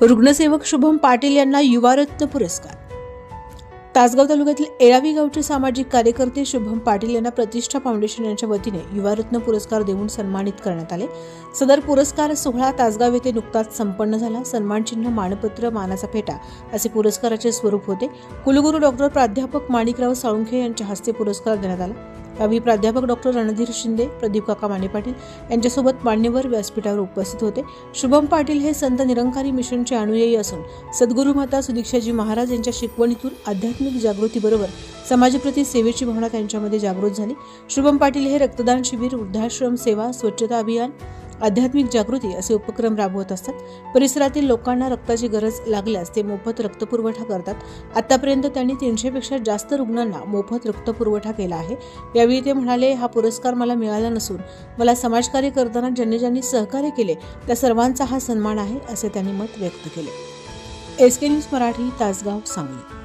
रुग्णसेवक शुभम पाटील यांना युवारत्न पुरस्कार। तासगाव तालुक्यातील एळावी गावचे सामाजिक कार्यकर्ते शुभम पाटील यांना प्रतिष्ठा फाउंडेशन यांच्या वतीने युवारत्न पुरस्कार देऊन सन्मानित करण्यात आले। सदर पुरस्कार सोहळा तासगाव येथे नुकताच संपन्न झाला। सन्मान चिन्ह, मानपत्र, मानाचा फेटा असे पुरस्काराचे स्वरूप होते। कुलगुरू डॉक्टर प्राध्यापक माणिकराव साळुंखे यांच्या हस्ते पुरस्कार देण्यात आला। यावेळी प्राध्यापक डॉक्टर रणधीर शिंदे, प्रदीप काका माने पाटील यांच्यासोबत मान्यवर व्यासपीठावर उपस्थित होते। शुभम पाटील हे संत निरंकारी मिशनचे अनुयायी असून सद्गुरू माता सुदीक्षाजी महाराज यांच्या शिकवणीतून आध्यात्मिक जागृतीबरोबर समाजप्रती सेवेची भावना त्यांच्यामध्ये जागृत झाली। शुभम पाटील हे रक्तदान शिबिर, वृद्धाश्रम सेवा, स्वच्छता अभियान, आध्यात्मिक जागृती असे उपक्रम राबवत असतात। परिसरातील लोकांना रक्ताची गरज लागल्यास ते मोफत रक्तपुरवठा करतात। आतापर्यंत त्यांनी 300 पेक्षा जास्त रुग्णांना मोफत रक्तपुरवठा केला आहे। यावेळी ते म्हणाले, हा पुरस्कार मला मिळाला नसून मला समाजकार्य करताना ज्यांनी सहकार्य केले त्या सर्वांचा हा सन्मान आहे, असे त्यांनी मत व्यक्त केले। SK news Marathi, Tasgaon, Sangli.